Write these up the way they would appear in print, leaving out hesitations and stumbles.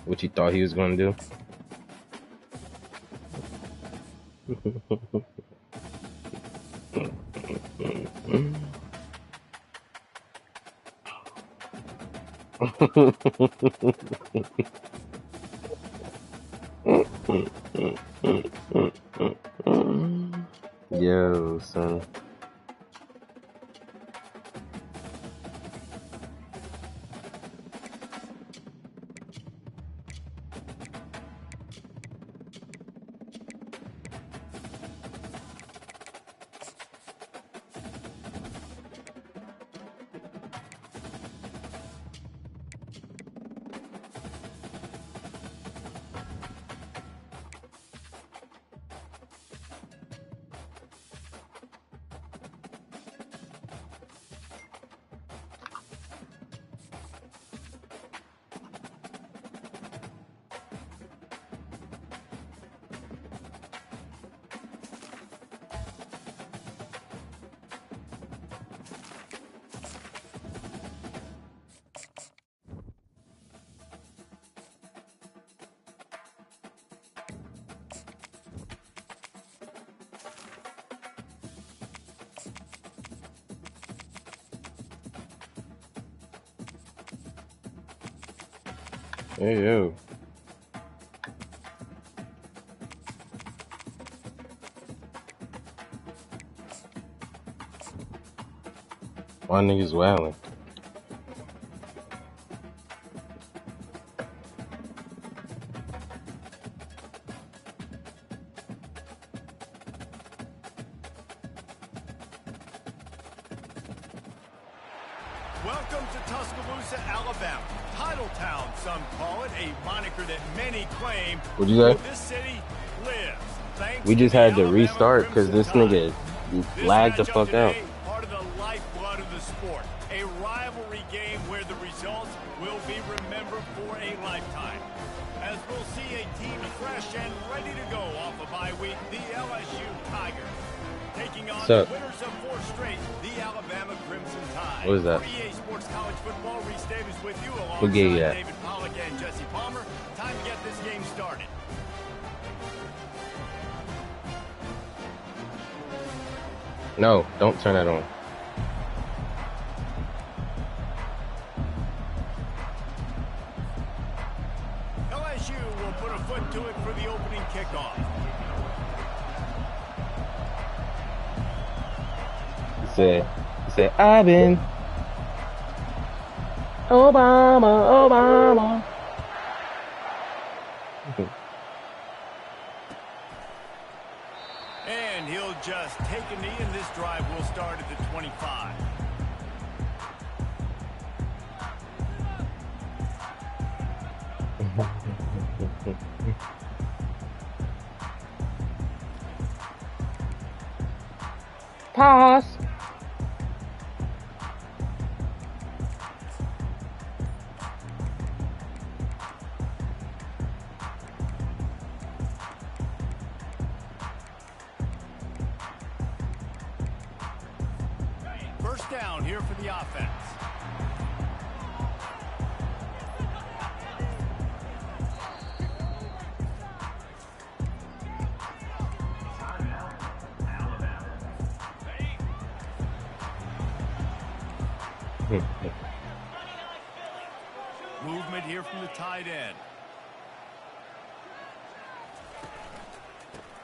What you thought he was gonna do? Yo, son. Hey, yo. Why niggas wildin'? Welcome to Tuscaloosa, Alabama. Titletown, some call it, a moniker that many claim. What'd you say? This city lives. Thanks We just to had the to restart because this Alabama nigga Crimson Tide. lagged the This fuck matchup out. today, part of the lifeblood of the sport. A rivalry game where the results will be remembered for a lifetime. As we'll see a team fresh and ready to go off a bye week, the LSU Tigers. Taking on the winners of 4 straight, the Alabama Crimson Tide. What is that? For EA Sports College Football, Reese Davis with you What game you alongside at? David Pollack and Jesse Palmer. Time to get this game started. No, don't turn that on. LSU will put a foot to it for the opening kickoff. He said, I've been Obama. And he'll just take a knee, and this drive will start at the 25. Pass. First down here for the offense. Movement here from the tight end.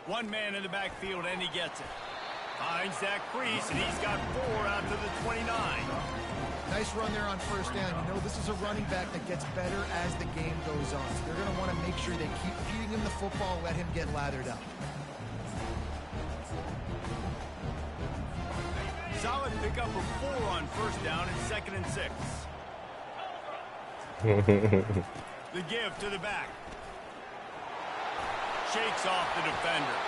One man in the backfield, and he gets it. Finds that crease, and he's got 4 out to the 29. Nice run there on first down. You know, this is a running back that gets better as the game goes on. So they're going to want to make sure they keep feeding him the football, let him get lathered up. Solid pickup of 4 on first down and 2nd and 6. The give to the back. Shakes off the defender.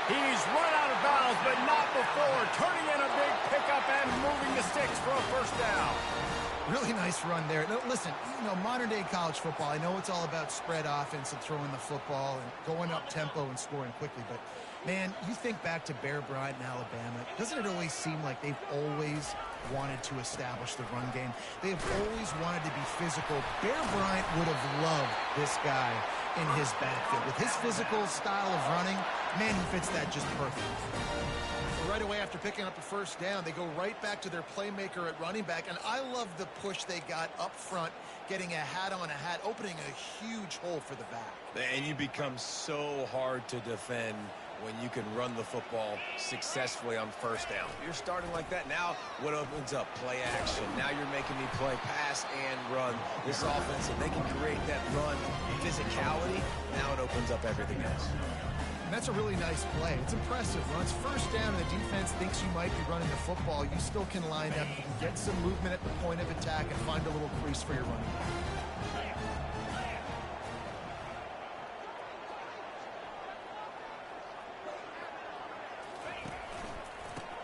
He's run out of bounds, but not before turning in a big pickup and moving the sticks for a first down. Really nice run there. No, listen, you know, modern-day college football, I know it's all about spread offense and throwing the football and going up tempo and scoring quickly, but Man, you think back to Bear Bryant in Alabama, doesn't it always seem like they've always wanted to establish the run game? They have always wanted to be physical. Bear Bryant would have loved this guy in his backfield. With his physical style of running, man, he fits that just perfect. So right away after picking up a first down, they go right back to their playmaker at running back, and I love the push they got up front, getting a hat on a hat, opening a huge hole for the back. And you become so hard to defend when you can run the football successfully on first down. You're starting like that. Now what opens up? Play action. Now you're making me play pass and run. This offense, if they can create that run physicality, now it opens up everything else. And that's a really nice play. It's impressive. Runs first down and the defense thinks you might be running the football. You still can line up, you can get some movement at the point of attack and find a little crease for your running back.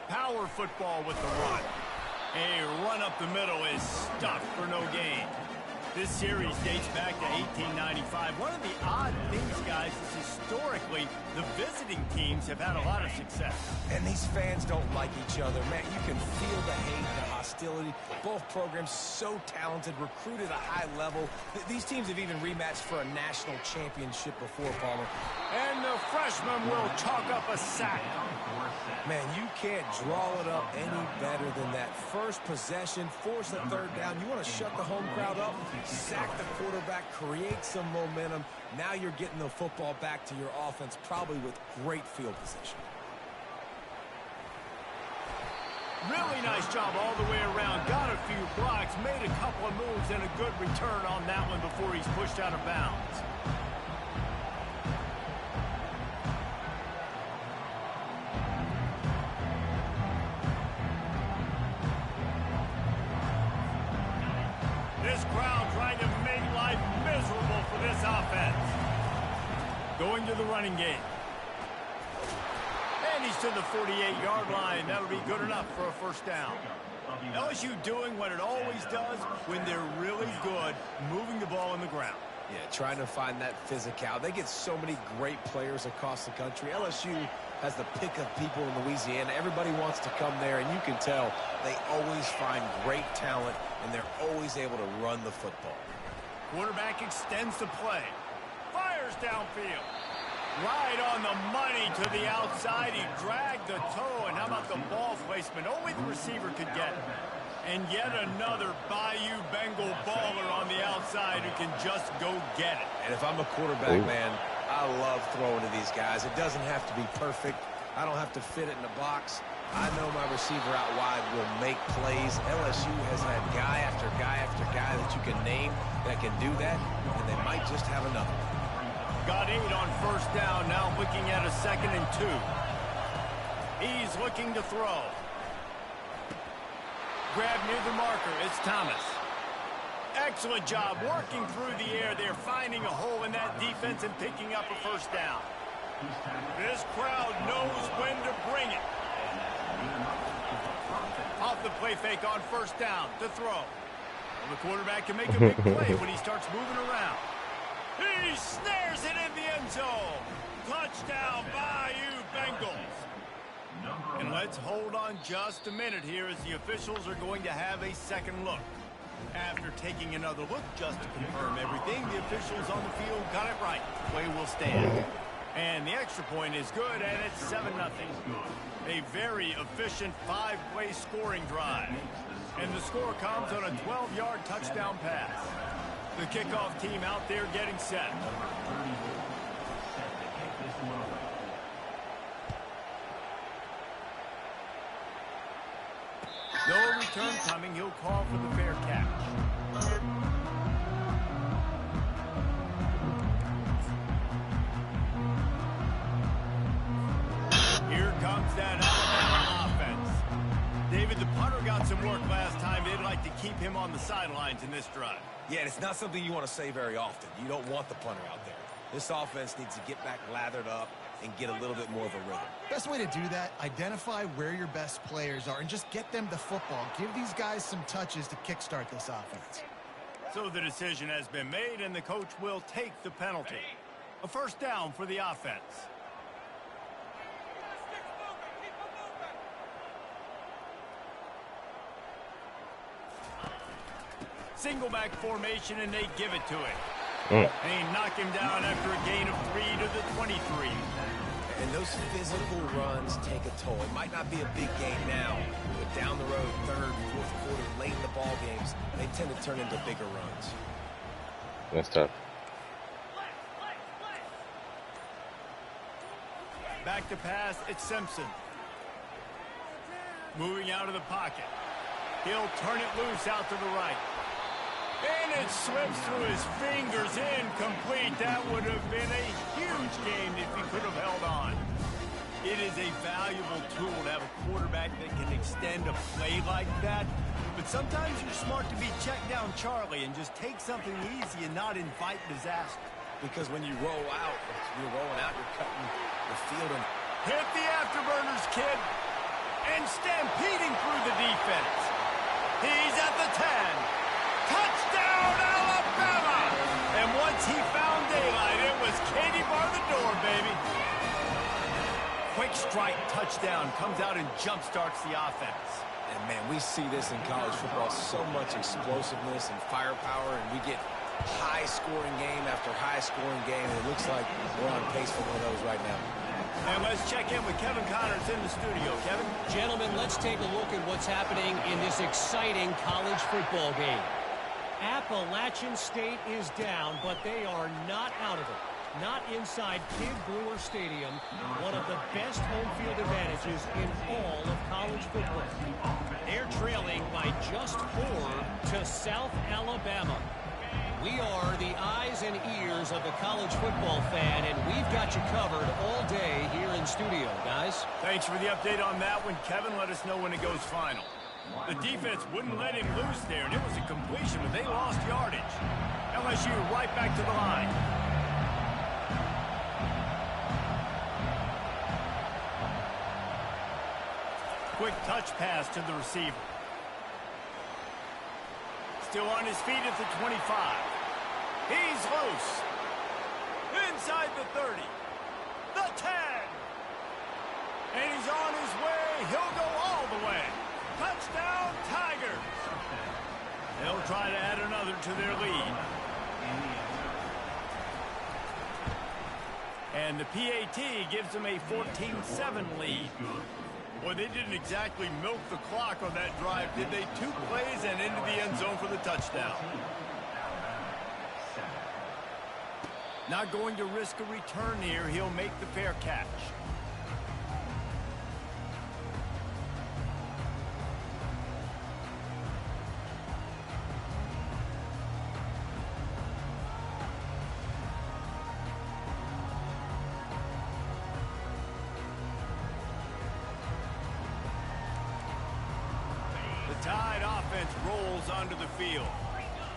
Power football with the run. A run up the middle is stuffed for no gain. This series dates back to 1895. One of the odd things, guys, is historically the visiting teams have had a lot of success. And these fans don't like each other. Man, you can feel the hate, the hostility. Both programs so talented, recruited at a high level. These teams have even rematched for a national championship before, Palmer. And the freshman will chalk up a sack. Man, you can't draw it up any better than that. First possession, force a third down. You want to shut the home crowd up, sack the quarterback, create some momentum. Now you're getting the football back to your offense, probably with great field position. Really nice job all the way around. Got a few blocks, made a couple of moves, and a good return on that one before he's pushed out of bounds. This crowd trying to make life miserable for this offense. Going to the running game. And he's to the 48-yard line. That'll be good enough for a first down. LSU doing what it always does when they're really good, moving the ball in the ground. Yeah, trying to find that physicality. They get so many great players across the country. LSU has the pick of people in Louisiana. Everybody wants to come there, and you can tell they always find great talent, and they're always able to run the football. Quarterback extends the play. Fires downfield. Right on the money to the outside. He dragged the toe, and how about the ball placement? Only the receiver could get it. And yet another Bayou Bengal baller on the outside who can just go get it. And if I'm a quarterback, man, I love throwing to these guys. It doesn't have to be perfect. I don't have to fit it in a box. I know my receiver out wide will make plays. LSU has had guy after guy after guy that you can name that can do that, and they might just have another. Got 8 on first down, now looking at a 2nd and 2. He's looking to throw. Grab near the marker, it's Thomas. Excellent job working through the air there, finding a hole in that defense and picking up a first down. This crowd knows when to bring it. Off the play fake on first down to throw. Well, the quarterback can make a big play when he starts moving around. He snares it in the end zone. Touchdown, Bayou Bengals. And let's hold on just a minute here as the officials are going to have a second look. After taking another look just to confirm everything, the officials on the field got it right. Play will stand. And the extra point is good, and it's 7-0. A very efficient 5-play scoring drive. And the score comes on a 12-yard touchdown pass. The kickoff team out there getting set. No return coming. He'll call for the fair catch. Here comes that Alabama offense. David, the punter got some work last time. They'd like to keep him on the sidelines in this drive. Yeah, it's not something you want to say very often. You don't want the punter out there. This offense needs to get back lathered up and get a little bit more of a rhythm. Best way to do that, identify where your best players are and just get them the football. Give these guys some touches to kickstart this offense. So the decision has been made, and the coach will take the penalty. A first down for the offense. Single back formation, and they give it to him. And he knocked him down after a gain of 3 to the 23. And those physical runs take a toll. It might not be a big gain now, but down the road, third, fourth quarter, late in the ball games, they tend to turn into bigger runs. That's tough. Back to pass, it's Simpson. Moving out of the pocket. He'll turn it loose out to the right. And it slips through his fingers, incomplete. That would have been a huge game if he could have held on. It is a valuable tool to have a quarterback that can extend a play like that. But sometimes you're smart to be check down Charlie and just take something easy and not invite disaster. Because when you roll out, you're rolling out, you're cutting the field. And hit the afterburners, kid. And stampeding through the defense. He's at the 10. Touchdown, Alabama! And once he found daylight, it was Katie bar the door, baby. Quick strike touchdown comes out and jumpstarts the offense. And, man, we see this in college football, so much explosiveness and firepower, and we get high-scoring game after high-scoring game, and it looks like we're on pace for one of those right now. And let's check in with Kevin Connors in the studio. Kevin? Gentlemen, let's take a look at what's happening in this exciting college football game. Appalachian State is down, but they are not out of it. Not inside Kidd Brewer Stadium, one of the best home field advantages in all of college football. They're trailing by just 4 to South Alabama. We are the eyes and ears of the college football fan, and we've got you covered all day here in studio, guys. Thanks for the update on that one, Kevin. Let us know when it goes final. The defense wouldn't let him loose there, and it was a completion, but they lost yardage. LSU right back to the line. Quick touch pass to the receiver. Still on his feet at the 25. He's loose. Inside the 30. The 10. And he's on his way. He'll go all the way. Touchdown, Tigers. They'll try to add another to their lead. And the PAT gives them a 14-7 lead. Boy, they didn't exactly milk the clock on that drive, did they? 2 plays and into the end zone for the touchdown. Not going to risk a return here. He'll make the fair catch. Tide offense rolls onto the field.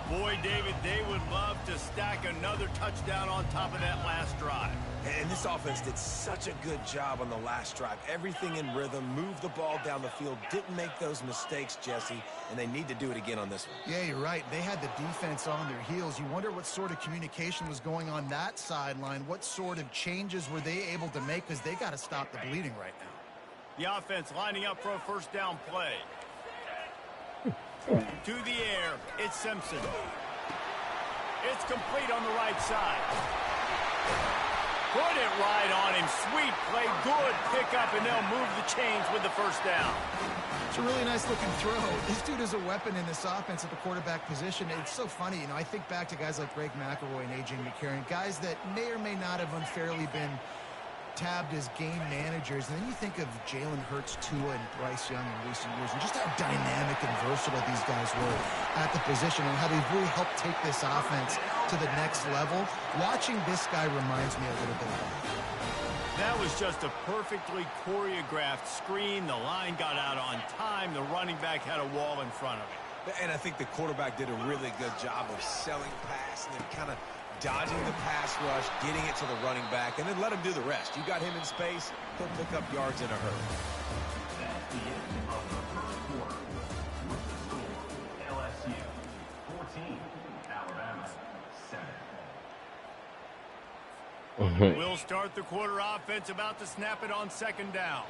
Boy, David, they would love to stack another touchdown on top of that last drive. And this offense did such a good job on the last drive. Everything in rhythm, moved the ball down the field, didn't make those mistakes, Jesse, and they need to do it again on this one. Yeah, you're right. They had the defense on their heels. You wonder what sort of communication was going on that sideline. What sort of changes were they able to make, because they got to stop the bleeding right now. The offense lining up for a first down play. To the air, it's Simpson. It's complete on the right side. Put it right on him. Sweet play, good pickup, and they'll move the chains with the first down. It's a really nice looking throw. This dude is a weapon in this offense at the quarterback position. It's so funny, you know, I think back to guys like Greg McElroy and A.J. McCarron, guys that may or may not have unfairly been tabbed as game managers, and then you think of Jalen Hurts, Tua, and Bryce Young in recent years, and just how dynamic and versatile these guys were at the position and how they've really helped take this offense to the next level. Watching this guy reminds me a little bit of that. That was just a perfectly choreographed screen. The line got out on time. The running back had a wall in front of him. And I think the quarterback did a really good job of selling pass and then kind of dodging the pass rush, getting it to the running back, and then let him do the rest. You got him in space, he'll pick up yards in a hurry. That's the end of the first quarter. With the score, LSU 14, Alabama 7. We'll start the quarter offense, about to snap it on second down.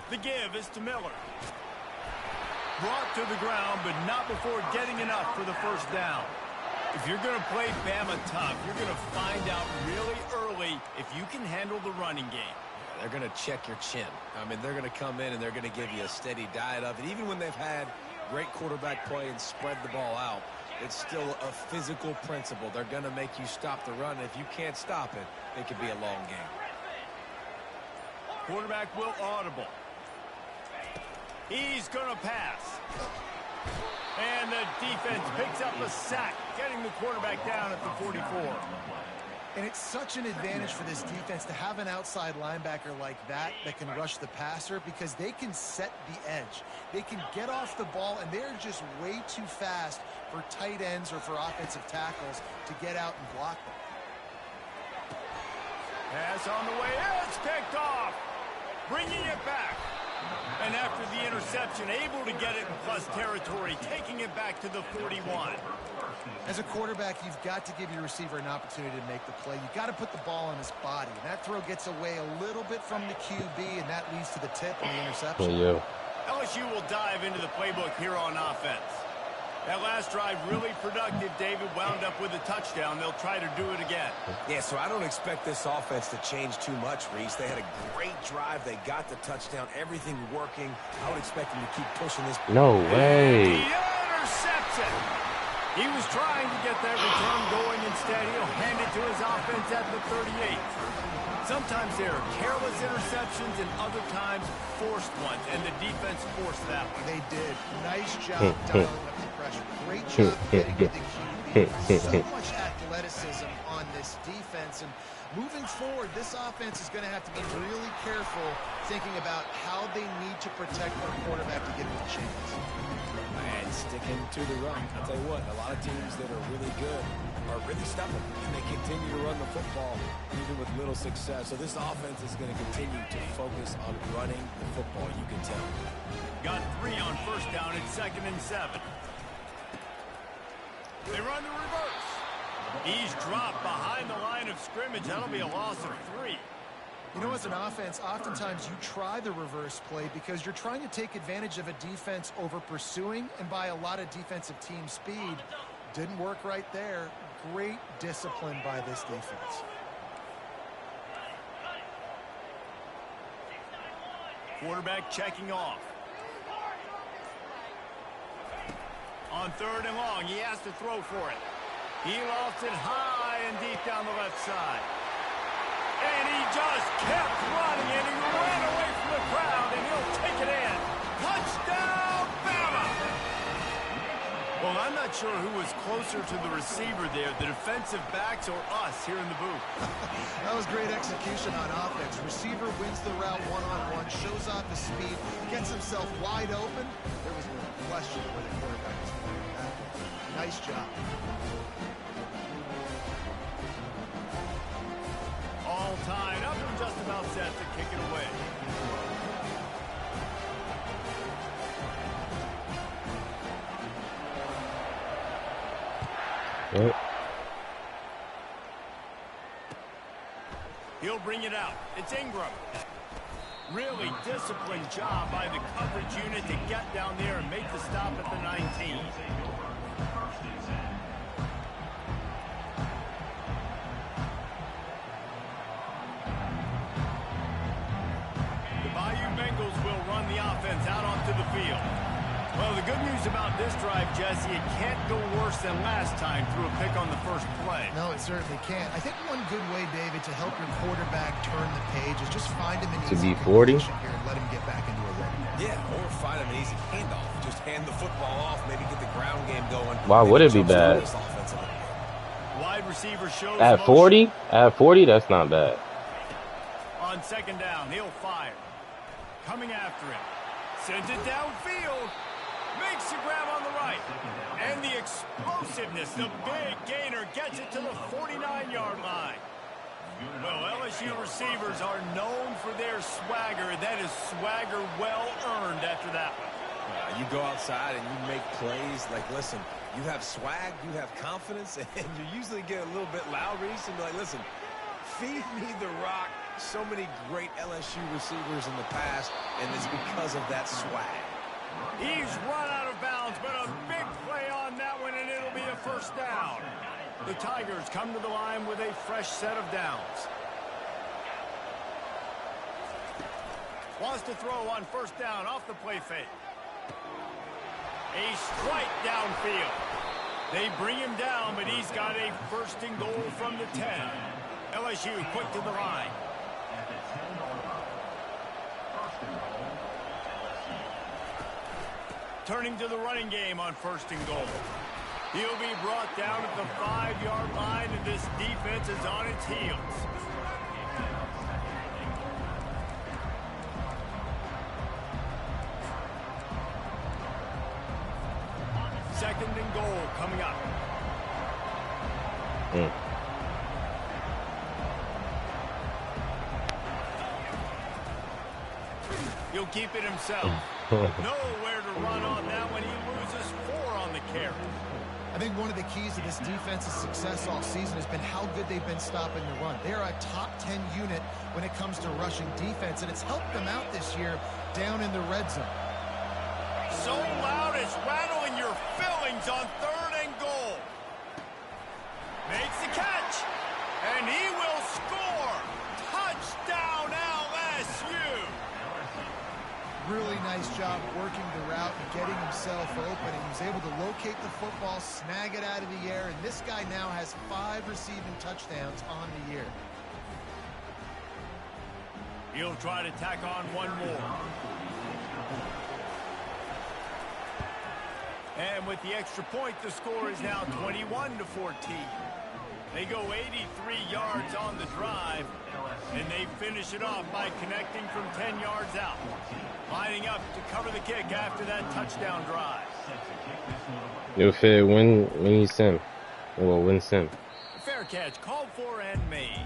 The give is to Miller. Brought to the ground, but not before getting enough for the first down. If you're going to play Bama tough, you're going to find out really early if you can handle the running game. They're going to check your chin. I mean, they're going to come in and they're going to give you a steady diet of it. Even when they've had great quarterback play and spread the ball out, it's still a physical principle. They're going to make you stop the run. If you can't stop it, it could be a long game. Quarterback will audible. He's going to pass. And the defense picks up a sack, getting the quarterback down at the 44. And it's such an advantage for this defense to have an outside linebacker like that can rush the passer, because they can set the edge. They can get off the ball, and they're just way too fast for tight ends or for offensive tackles to get out and block them. Pass on the way. It's picked off. Bringing it back. And after the interception, able to get it in plus territory, taking it back to the 41. As a quarterback, you've got to give your receiver an opportunity to make the play. You've got to put the ball on his body. And that throw gets away a little bit from the QB, and that leads to the tip and the interception. LSU will dive into the playbook here on offense. That last drive really productive. David wound up with a touchdown. They'll try to do it again. Yeah, so I don't expect this offense to change too much, Reese. They had a great drive. They got the touchdown. Everything working. I would expect them to keep pushing this. No way. He intercepts it. He was trying to get that return going. Instead, he'll hand it to his offense at the 38. Sometimes there are careless interceptions and other times forced ones, and the defense forced that one. They did. Nice job dialing up the pressure. Great job getting to the QB. So much athleticism on this defense. And moving forward, this offense is going to have to be really careful thinking about how they need to protect their quarterback to give him a chance. And sticking to the run. I'll tell you what, a lot of teams that are really good are really stubborn, and they continue to run the football even with little success. So this offense is going to continue to focus on running the football, you can tell. Got 3 on first down at 2nd and 7. They run the reverse. He's dropped behind the line of scrimmage. That'll be a loss of 3. You know, as an offense, oftentimes you try the reverse play because you're trying to take advantage of a defense over pursuing and by a lot of defensive team speed. Didn't work right there. Great discipline by this defense. Quarterback checking off. On 3rd and long, he has to throw for it. He lofts it high and deep down the left side. And he just kept running, and he ran away from the crowd, and he'll take it in. Touchdown, Bama! Well, I'm not sure who was closer to the receiver there, the defensive backs or us here in the booth. That was great execution on offense. Receiver wins the route one-on-one, shows off his speed, gets himself wide open. There was no question where the quarterback was playing that. Nice job. All tied up and just about set to kick it away. Yep. He'll bring it out. It's Ingram. Really disciplined job by the coverage unit to get down there and make the stop at the 19. The Bayou Bengals will run the offense out onto the field. Well, the good news about this drive, Jesse, it can't go worse than last time through a pick on the first play. No, it certainly can't. I think one good way, David, to help your quarterback turn the page is just find him an easy D40 here and let him get back into a rhythm. Yeah, or find him an easy handoff. Just hand the football off, maybe get the ground game going. Why would it be bad? Wide receiver shows At 40? At 40, that's not bad. On 2nd down, he'll fire. Coming after him. Sends it downfield. Makes the grab on the right. And the explosiveness, the big gainer, gets it to the 49-yard line. Well, LSU receivers are known for their swagger, and that is swagger well earned after that one. You go outside and you make plays. Like, listen, you have swag, you have confidence, and you usually get a little bit loud, Reese, and be like, listen, feed me the rock. So many great LSU receivers in the past, and it's because of that swag. He's run but a big play on that one, and it'll be a first down. The Tigers come to the line with a fresh set of downs. Wants to throw on first down off the play fake. A strike downfield. They bring him down, but he's got a first and goal from the 10. LSU quick to the line. Turning to the running game on first and goal. He'll be brought down at the 5-yard line, and this defense is on its heels. Second and goal coming up. He'll keep it himself. Nowhere to run on that one. He loses 4 on the carry. I think one of the keys to this defense's success all season has been how good they've been stopping the run. They're a top 10 unit when it comes to rushing defense, and it's helped them out this year down in the red zone. So loud it's rattling your fillings on third and goal. Makes the catch, and he will score. Touchdown LSU. Really nice job working the route and getting himself open, and he was able to locate the football, snag it out of the air, and this guy now has 5 receiving touchdowns on the year. He'll try to tack on one more. And with the extra point, the score is now 21-14. They go 83 yards on the drive, and they finish it off by connecting from 10 yards out. Lining up to cover the kick after that touchdown drive. Yo, Fed, when you sim? Well, when sim? Fair catch, called for and made.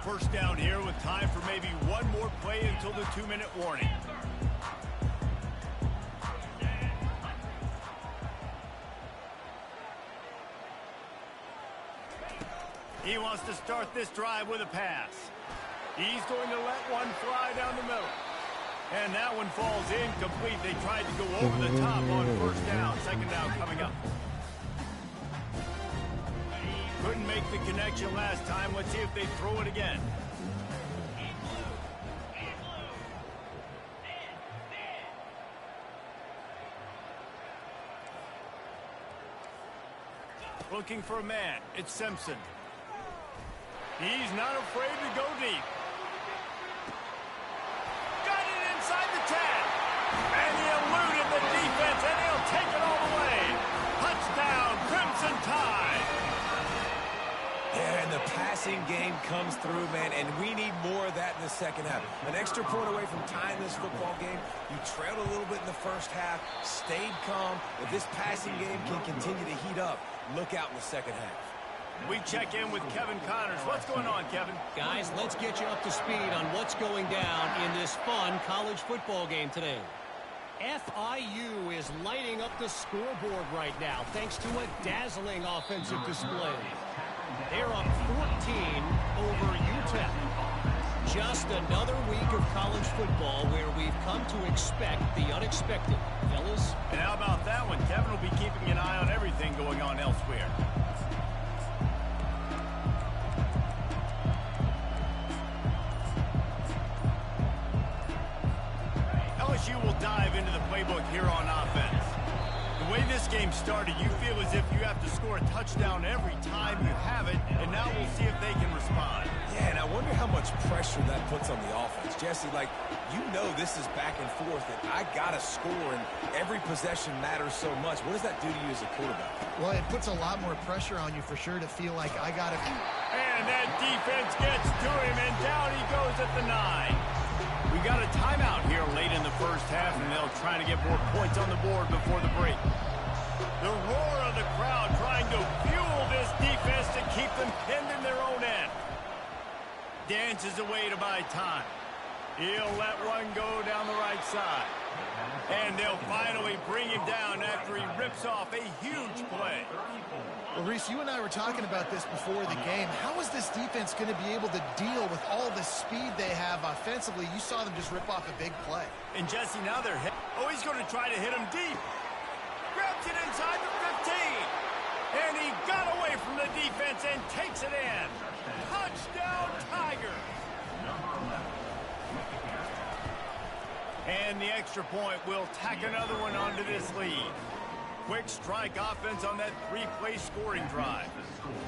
First down here with time for maybe one more play until the 2-minute warning. He wants to start this drive with a pass. He's going to let one fly down the middle. And that one falls incomplete. They tried to go over the top on first down. Second down coming up. Couldn't make the connection last time. Let's see if they throw it again. Looking for a man. It's Simpson. He's not afraid to go deep. Got it inside the 10. And he eluded the defense, and he'll take it all the way. Touchdown, Crimson Tide. Yeah, and the passing game comes through, man, and we need more of that in the second half. An extra point away from tying this football game. You trailed a little bit in the first half, stayed calm. If this passing game can continue to heat up, look out in the second half. We check in with Kevin Connors. What's going on, Kevin? Guys, let's get you up to speed on what's going down in this fun college football game today. FIU is lighting up the scoreboard right now thanks to a dazzling offensive display. They're up 14 over UTEP. Just another week of college football where we've come to expect the unexpected. Fellas? And how about that one? Kevin will be keeping an eye on everything going on elsewhere. LSU will dive into the playbook here on offense. The way this game started, you feel as if you have to score a touchdown every time you have it, and now we'll see if they can respond. Yeah, and I wonder how much pressure that puts on the offense. Jesse, like, you know this is back and forth, and I got to score, and every possession matters so much. What does that do to you as a quarterback? Well, it puts a lot more pressure on you for sure to feel like I got to... And that defense gets to him, and down he goes at the 9. We got a timeout here late in the first half, and they'll try to get more points on the board before the break. The roar of the crowd trying to fuel this defense to keep them pinned in their own end. Dances away to buy time. He'll let one go down the right side. And they'll finally bring him down after he rips off a huge play. Well, Reese, you and I were talking about this before the game. How is this defense going to be able to deal with all the speed they have offensively? You saw them just rip off a big play. And Jesse, now they're hit. Oh, he's going to try to hit him deep. Grabs it inside the 15. And he got away from the defense and takes it in. Touchdown, Tigers. And the extra point will tack another one onto this lead. Quick strike offense on that 3-play scoring drive.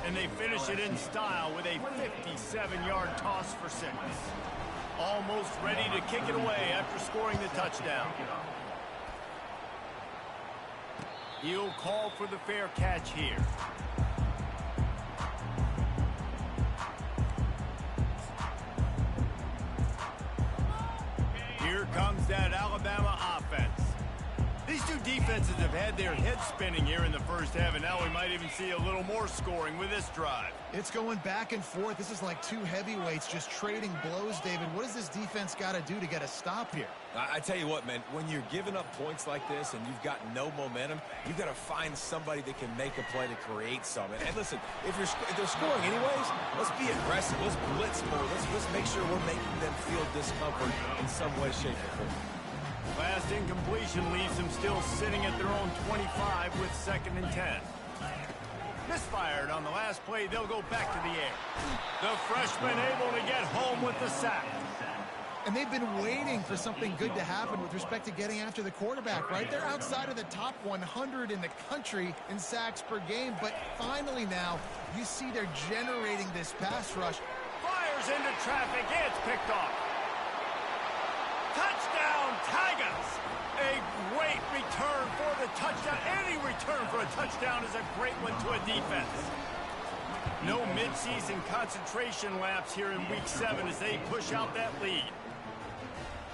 And they finish it in style with a 57-yard toss for 6. Almost ready to kick it away after scoring the touchdown. He'll call for the fair catch here. Here comes that Alabama offense. These two defenses have had their heads spinning here in the first half, and now we might even see a little more scoring with this drive. It's going back and forth. This is like two heavyweights just trading blows, David. What does this defense got to do to get a stop here? I tell you what, man, when you're giving up points like this and you've got no momentum, you've got to find somebody that can make a play to create something. And listen, if they're scoring anyways, let's be aggressive. Let's blitz more. Let's make sure we're making them feel discomfort in some way, shape, or form. Last incompletion leaves them still sitting at their own 25 with 2nd and 10. Misfired on the last play. They'll go back to the air. The freshman able to get home with the sack. And they've been waiting for something good to happen with respect to getting after the quarterback, right? They're outside of the top 100 in the country in sacks per game, but finally now you see they're generating this pass rush. Fires into traffic. It's picked off. Touchdown, Tigers! A great return for the touchdown. Any return for a touchdown is a great one to a defense. No midseason concentration lapse here in Week 7 as they push out that lead.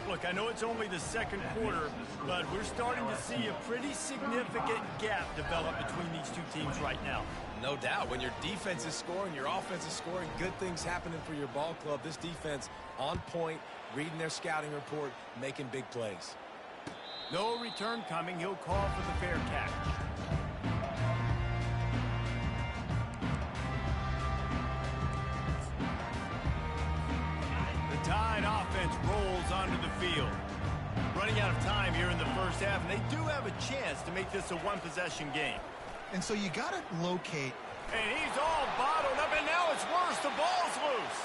Look, I know it's only the second quarter, but we're starting to see a pretty significant gap develop between these two teams right now. No doubt. When your defense is scoring, your offense is scoring, good things happening for your ball club. This defense on point, reading their scouting report, making big plays. No return coming. He'll call for the fair catch. The Tide offense rolls onto the field. Running out of time here in the first half, and they do have a chance to make this a one-possession game. And so you got to locate. And he's all bottled up, and now it's worse. The ball's loose.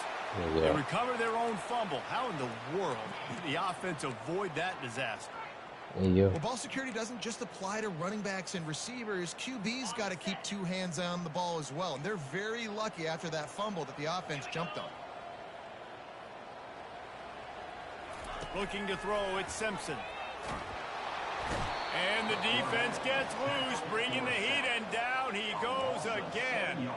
Yeah. They recover their own fumble. How in the world did the offense avoid that disaster? Yeah. Well, ball security doesn't just apply to running backs and receivers. QB's got to keep two hands on the ball as well. And they're very lucky after that fumble that the offense jumped on. Looking to throw, it's Simpson. And the defense gets loose, bringing the heat, and down he goes again.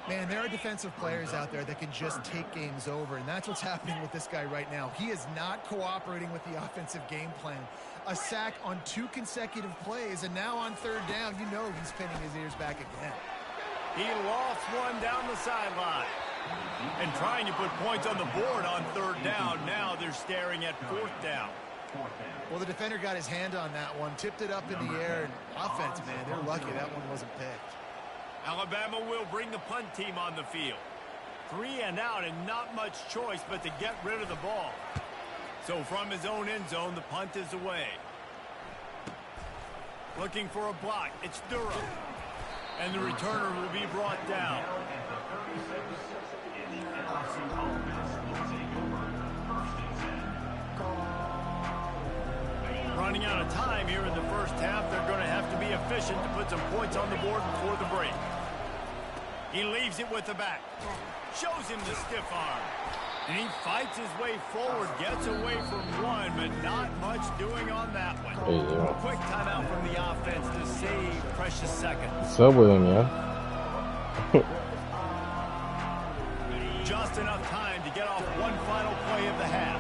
Man, there are defensive players out there that can just take games over, and that's what's happening with this guy right now. He is not cooperating with the offensive game plan. A sack on 2 consecutive plays, and now on 3rd down, you know he's pinning his ears back again. He lost one down the sideline. And trying to put points on the board on 3rd down. Now they're staring at 4th down. Well, the defender got his hand on that one, tipped it up in the air, and offense, man, they're lucky that one wasn't picked. Alabama will bring the punt team on the field. 3 and out, and not much choice but to get rid of the ball. So from his own end zone, the punt is away. Looking for a block. It's Durham. And the returner will be brought down. Running out of time here in the first half. They're going to have to be efficient to put some points on the board before the break. He leaves it with the back. Shows him the stiff arm. And he fights his way forward, gets away from one, but not much doing on that one. A quick timeout from the offense to save precious seconds. What's up with him, yeah? Just enough time to get off one final play of the half.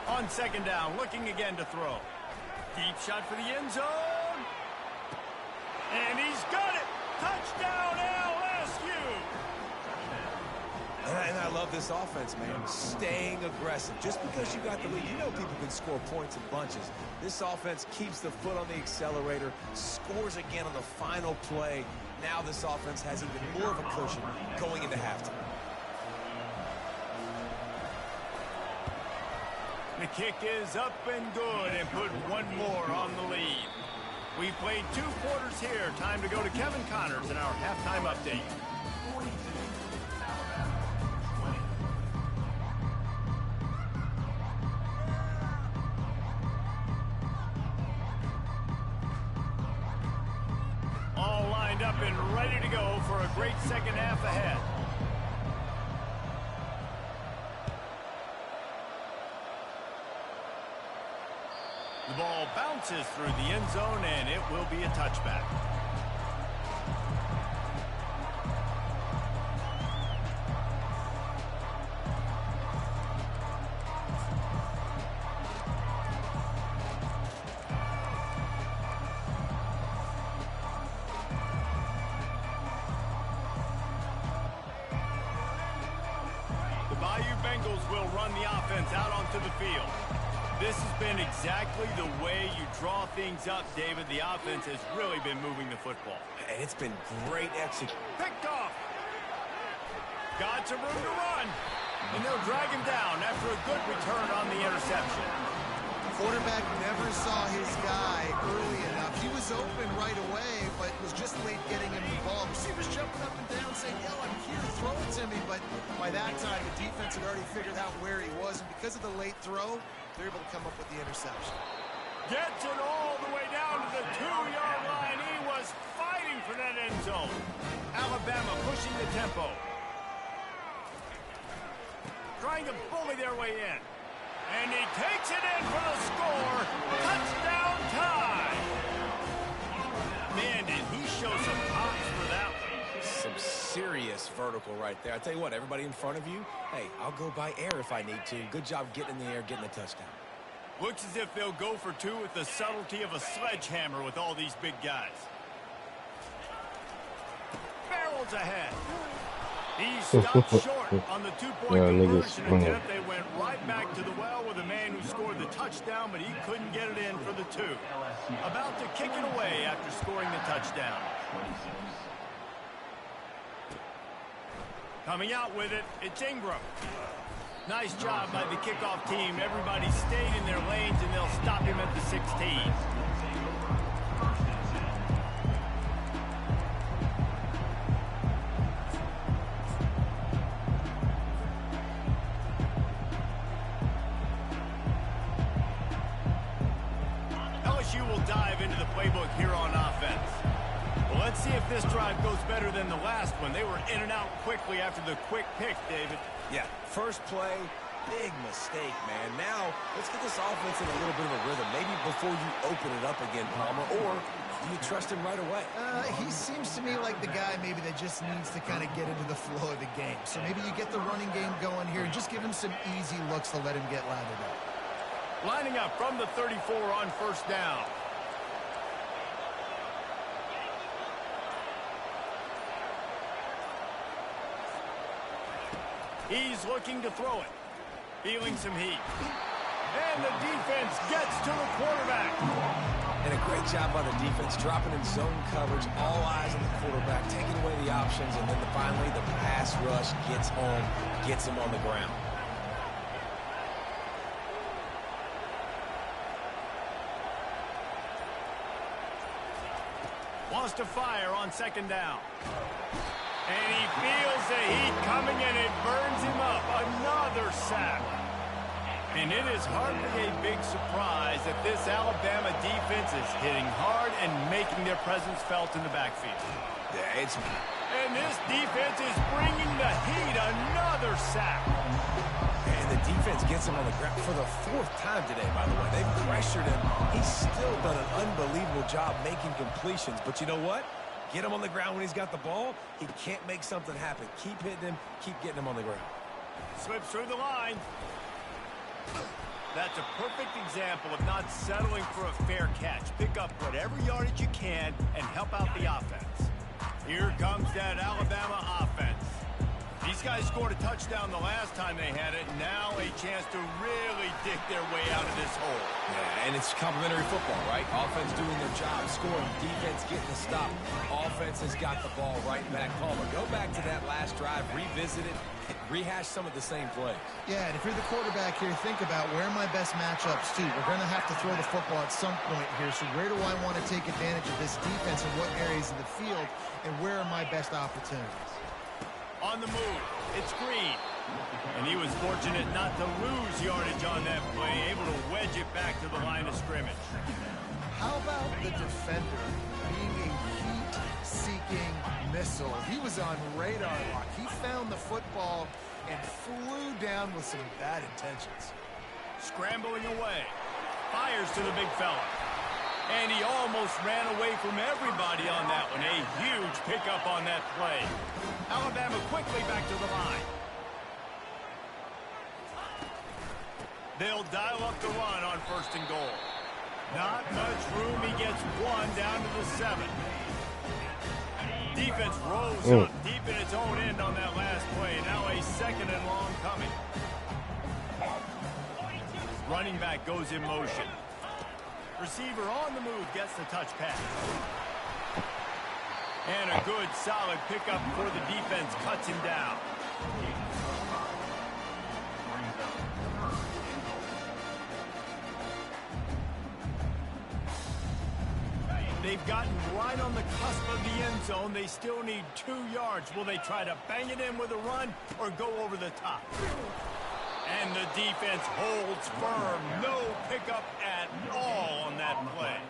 On 2nd down, looking again to throw. Deep shot for the end zone. And he's got it. Touchdown, LSU. And I love this offense, man. Staying aggressive. Just because you got the lead, you know people can score points in bunches. This offense keeps the foot on the accelerator, scores again on the final play. Now this offense has even more of a cushion going into halftime. The kick is up and good and put one more on the lead. We've played 2 quarters here. Time to go to Kevin Connors in our halftime update. 42, Alabama 20. All lined up and ready to go for a great second half ahead. The ball bounces through the end zone, and it will be a touchback. The Bayou Bengals will run the offense out onto the field. This has been exactly the way you draw things up, David. The offense has really been moving the football. And it's been great execution. Picked off. Got some room to run. And they'll drag him down after a good return on the interception. Quarterback never saw his guy early enough. He was open right away, but was just late getting him the ball. Receivers jumping up and down saying, yo, I'm here, throw it to me. But by that time, the defense had already figured out where he was. And because of the late throw, they're able to come up with the interception. Gets it all the way down to the 2-yard line. He was fighting for that end zone. Alabama pushing the tempo. Trying to bully their way in. And he takes it in for the score. Touchdown time. Man, did he show some pops for that one. Some serious vertical right there. I tell you what, everybody in front of you, hey, I'll go by air if I need to. Good job getting in the air, getting a touchdown. Looks as if they'll go for 2 with the subtlety of a sledgehammer with all these big guys. Barrels ahead. He stopped short on the 2-point conversion attempt. They went right back to the well with a man who scored the touchdown, but he couldn't get it in for the 2. About to kick it away after scoring the touchdown. 26. Coming out with it, it's Ingram. Nice job by the kickoff team. Everybody stayed in their lanes, and they'll stop him at the 16. LSU will dive into the playbook here on offense. Well, let's see if this drive goes better than the last one. They were in and out quickly after the quick pick, David. Yeah, first play, big mistake, man. Now, let's get this offense in a little bit of a rhythm. Maybe before you open it up again, Palmer, or do you trust him right away? He seems to me like the guy maybe that just needs to kind of get into the flow of the game. So maybe you get the running game going here and just give him some easy looks to let him get lathered up. Lining up from the 34 on first down. He's looking to throw it. Feeling some heat. And the defense gets to the quarterback. And a great job by the defense, dropping in zone coverage, all eyes on the quarterback, taking away the options, and then finally the pass rush gets home, gets him on the ground. Wants to fire on second down. And he feels the heat coming, and it burns him up. Another sack. And it is hardly a big surprise that this Alabama defense is hitting hard and making their presence felt in the backfield. Yeah, And this defense is bringing the heat. Another sack. And the defense gets him on the ground for the 4th time today, by the way. They've pressured him. He's still done an unbelievable job making completions. But you know what? Get him on the ground when he's got the ball. He can't make something happen. Keep hitting him. Keep getting him on the ground. Slips through the line. That's a perfect example of not settling for a fair catch. Pick up whatever yardage you can and help out the offense. Here comes that Alabama offense. These guys scored a touchdown the last time they had it. Now a chance to really dig their way out of this hole. Yeah, and it's complimentary football, right? Offense doing their job, scoring, defense getting the stop. Offense has got the ball right back. Palmer, go back to that last drive, revisit it, rehash some of the same plays. Yeah, and if you're the quarterback here, think about where are my best matchups too. We're going to have to throw the football at some point here. So where do I want to take advantage of this defense and what areas of the field, and where are my best opportunities? On the move, it's Green. And he was fortunate not to lose yardage on that play, able to wedge it back to the line of scrimmage. How about the defender being a heat-seeking missile? He was on radar lock. He found the football and flew down with some bad intentions. Scrambling away. Fires to the big fella. And he almost ran away from everybody on that one. A huge pickup on that play. Alabama quickly back to the line. They'll dial up the run on 1st and goal. Not much room. He gets one down to the 7. Defense rose up deep in its own end on that last play. Now a 2nd and long coming. Running back goes in motion. Receiver on the move gets the touch pass. And a good, solid pickup before the defense cuts him down. They've gotten right on the cusp of the end zone. They still need 2 yards. Will they try to bang it in with a run or go over the top? And the defense holds firm. No pickup at all on that play.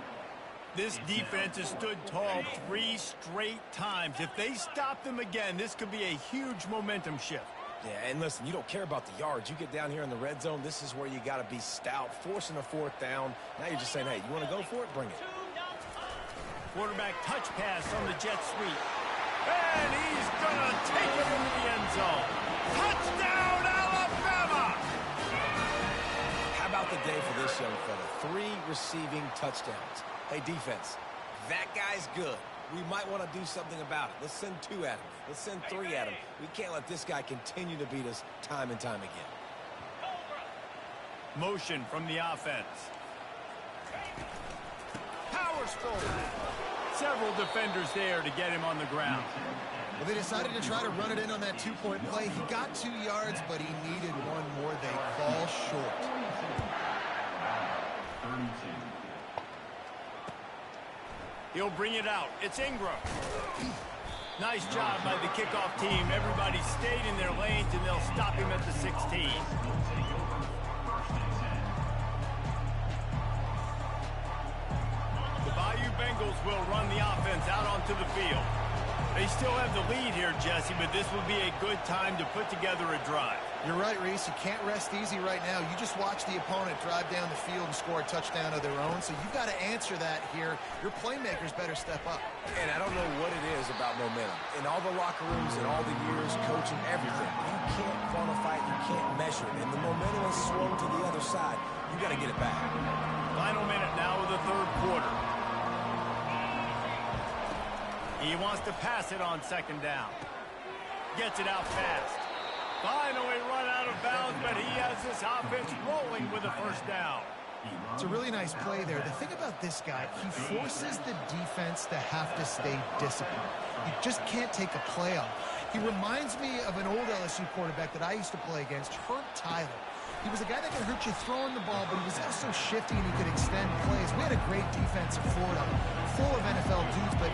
This defense has stood tall 3 straight times. If they stop them again, this could be a huge momentum shift. Yeah, and listen, you don't care about the yards. You get down here in the red zone, this is where you got to be stout, forcing a 4th down. Now you're just saying, hey, you want to go for it? Bring it. Quarterback touch pass on the jet sweep. And he's going to take it into the end zone. Touchdown, Alabama! How about the day for this young fella? 3 receiving touchdowns. Hey, defense, that guy's good. We might want to do something about it. Let's send 2 at him. Let's send 3 at him. We can't let this guy continue to beat us time and time again. Motion from the offense. Powers forward. Several defenders there to get him on the ground. Well, they decided to try to run it in on that 2-point play. He got 2 yards, but he needed 1 more. They fall short. 32. He'll bring it out. It's Ingram. Nice job by the kickoff team. Everybody stayed in their lanes, and they'll stop him at the 16. The Bayou Bengals will run the offense out onto the field. They still have the lead here, Jesse, but this will be a good time to put together a drive. You're right, Reese. You can't rest easy right now. You just watch the opponent drive down the field and score a touchdown of their own, so you've got to answer that here. Your playmakers better step up. And I don't know what it is about momentum. In all the locker rooms and all the years coaching everything, you can't quantify it, you can't measure it. And the momentum has swung to the other side. You got to get it back. Final minute now of the 3rd quarter. He wants to pass it on 2nd down. Gets it out fast. Finally run out of bounds, but he has this offense rolling with a 1st down. It's a really nice play there. The thing about this guy, he forces the defense to have to stay disciplined. You just can't take a play off. He reminds me of an old LSU quarterback that I used to play against, Herb Tyler. He was a guy that could hurt you throwing the ball, but he was also shifty and he could extend plays. We had a great defense in Florida, full of NFL dudes, but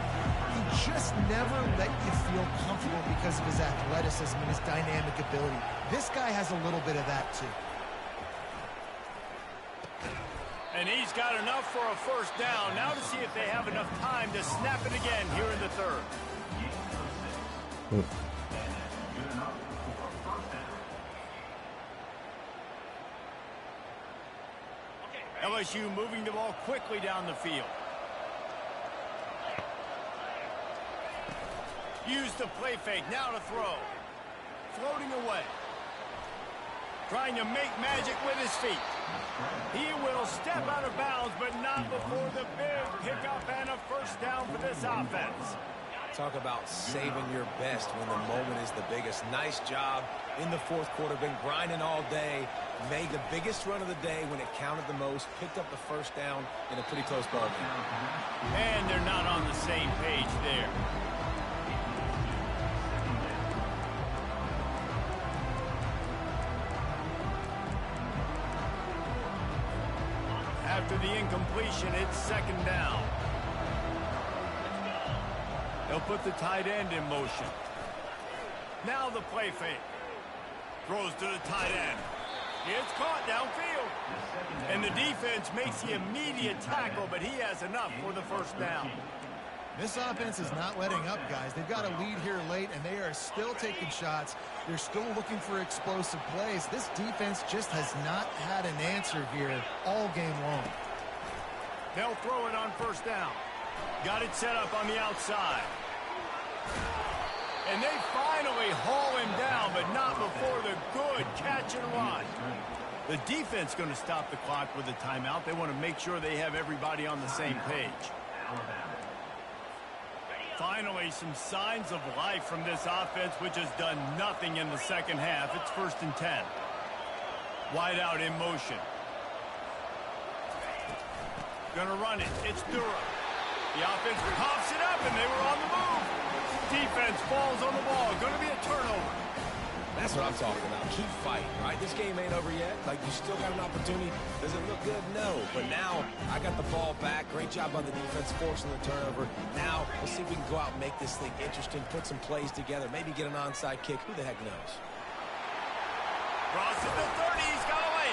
he just never let you feel comfortable because of his athleticism and his dynamic ability. This guy has a little bit of that too. And he's got enough for a 1st down. Now to see if they have enough time to snap it again here in the 3rd. LSU moving the ball quickly down the field. Use the play fake, now to throw. Floating away. Trying to make magic with his feet. He will step out of bounds, but not before the big pickup and a 1st down for this offense. Talk about saving your best when the moment is the biggest. Nice job in the fourth quarter. Been grinding all day. Made the biggest run of the day when it counted the most. Picked up the first down in a pretty close ball game. And they're not on the same page there. After the incompletion, it's second down. They'll put the tight end in motion. Now the play fake. Throws to the tight end. It's caught downfield. And the defense makes the immediate tackle, but he has enough for the first down. This offense is not letting up, guys. They've got a lead here late, and they are still taking shots. They're still looking for explosive plays. This defense just has not had an answer here all game long. They'll throw it on first down. Got it set up on the outside. And they finally haul him down, but not before the good catch and run. The defense going to stop the clock with a timeout. They want to make sure they have everybody on the same page. Finally, some signs of life from this offense, which has done nothing in the second half. It's 1st and 10. Wide out in motion. Gonna run it. It's Durham. The offense pops it up, and they were on the move. Defense falls on the ball. Gonna be a turnover. That's what I'm talking about. Keep fighting, right? This game ain't over yet. Like, you still got an opportunity. Does it look good? No. But now, I got the ball back. Great job on the defense, forcing the turnover. Now, we'll see if we can go out and make this thing interesting, put some plays together, maybe get an onside kick. Who the heck knows? Crosses the 30. He's got away.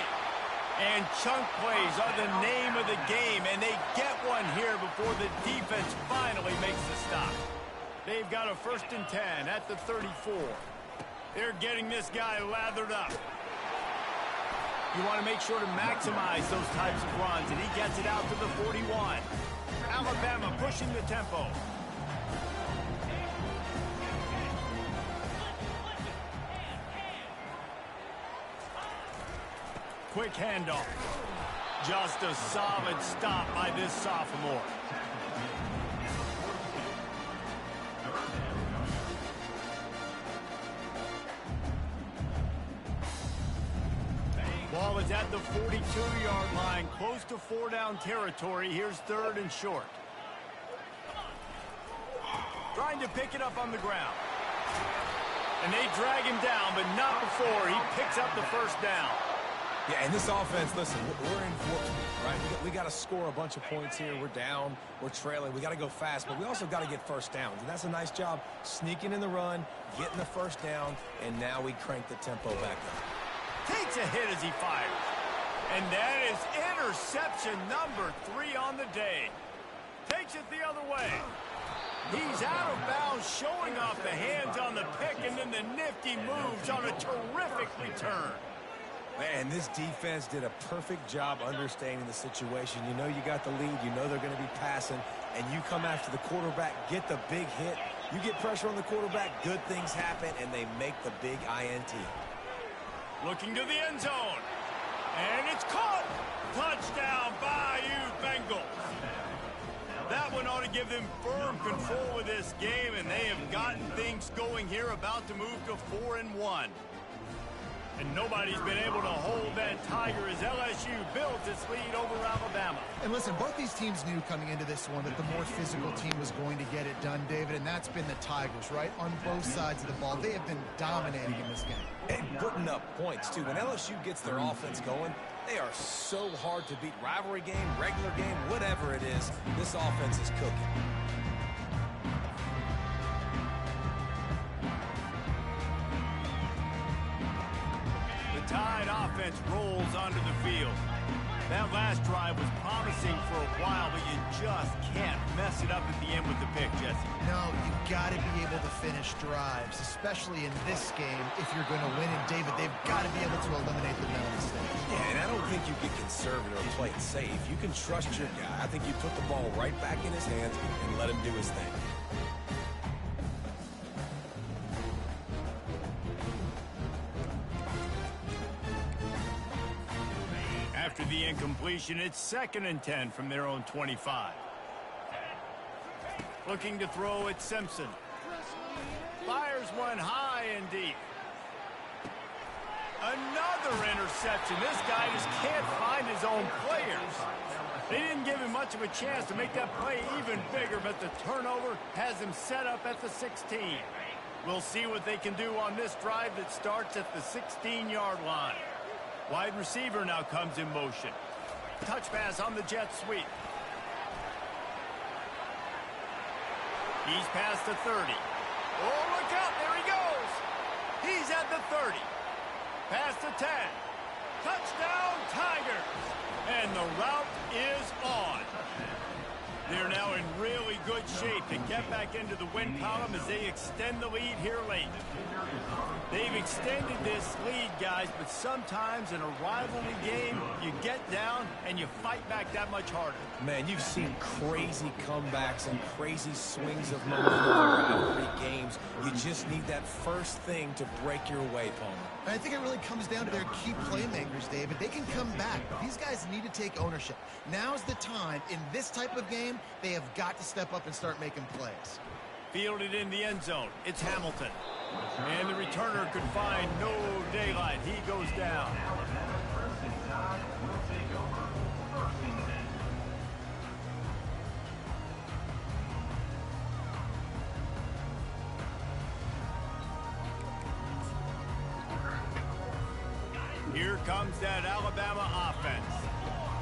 And chunk plays are the name of the game, and they get one here before the defense finally makes the stop. They've got a 1st and 10 at the 34. They're getting this guy lathered up. You want to make sure to maximize those types of runs, and he gets it out to the 41. Alabama pushing the tempo. Quick handoff. Just a solid stop by this sophomore. Ball is at the 42-yard line, close to 4-down territory. Here's 3rd and short. Trying to pick it up on the ground. And they drag him down, but not before he picks up the first down. Yeah, and this offense, listen, we're in for it, right? We got to score a bunch of points here. We're down. We're trailing. We got to go fast, but we also got to get first downs. And that's a nice job sneaking in the run, getting the first down, and now we crank the tempo back up. Takes a hit as he fires. And that is interception number 3 on the day. Takes it the other way. He's out of bounds, showing off the hands on the pick, and then the nifty moves on a terrific return. Man, this defense did a perfect job understanding the situation. You know you got the lead. You know they're going to be passing. And you come after the quarterback, get the big hit. You get pressure on the quarterback, good things happen, and they make the big INT. Looking to the end zone. And it's caught. Touchdown, Bayou Bengals. That one ought to give them firm control of this game, and they have gotten things going here, about to move to 4-1. And nobody's been able to hold that Tiger as LSU built its lead over Alabama. And listen, both these teams knew coming into this one that the more physical team was going to get it done, David, and that's been the Tigers, right? On both sides of the ball. They have been dominating in this game. And putting up points, too. When LSU gets their offense going, they are so hard to beat. Rivalry game, regular game, whatever it is, this offense is cooking. Tide offense rolls onto the field. That last drive was promising for a while, but you just can't mess it up at the end with the pick, Jesse. No, you got to be able to finish drives, especially in this game. If you're going to win it, David, they've got to be able to eliminate the mental mistakes. Yeah, and I don't think you get conservative or play it safe. You can trust your guy. I think you put the ball right back in his hands and let him do his thing. After the incompletion, it's 2nd and 10 from their own 25. Looking to throw at Simpson. Fires one high and deep. Another interception. This guy just can't find his own players. They didn't give him much of a chance to make that play even bigger, but the turnover has him set up at the 16. We'll see what they can do on this drive that starts at the 16-yard line. Wide receiver now comes in motion. Touch pass on the jet sweep. He's past the 30. Oh, look out. There he goes. He's at the 30. Past the 10. Touchdown, Tigers. And the route is on. They're now in really good shape to get back into the win column as they extend the lead here late. They've extended this lead, guys, but sometimes in a rivalry game, you get down and you fight back that much harder. Man, you've seen crazy comebacks and crazy swings of momentum in rivalry games. You just need that first thing to break your way, Palmer. I think it really comes down to their key playmakers, David. They can come back. These guys need to take ownership. Now's the time. In this type of game, they have got to step up and start making plays. Fielded in the end zone. It's Hamilton. And the returner could find no daylight. He goes down. Here comes that Alabama offense.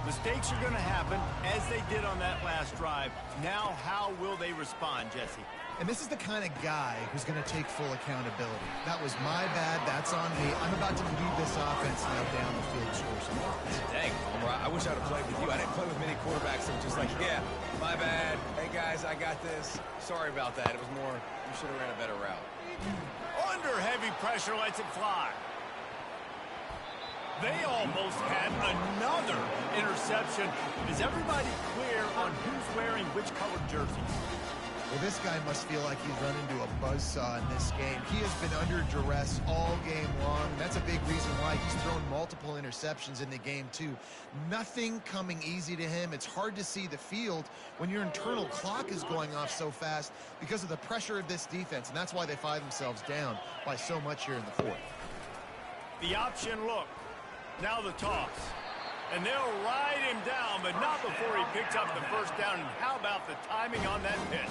Mistakes are going to happen, as they did on that last drive. Now, how will they respond, Jesse? And this is the kind of guy who's going to take full accountability. That was my bad. That's on me. I'm about to lead this offense now down the field and score some points. Dang, Palmer, I wish I'd have played with you. I didn't play with many quarterbacks that were just like, yeah, my bad. Hey, guys, I got this. Sorry about that. It was more, you should have ran a better route. Under heavy pressure, lets it fly. They almost had another interception. Is everybody clear on who's wearing which colored jerseys? Well, this guy must feel like he's run into a buzzsaw in this game. He has been under duress all game long. That's a big reason why he's thrown multiple interceptions in the game, too. Nothing coming easy to him. It's hard to see the field when your internal clock is going off so fast because of the pressure of this defense, and that's why they find themselves down by so much here in the fourth. The option look. Now the toss. And they'll ride him down, but not before he picks up the first down. And how about the timing on that pitch?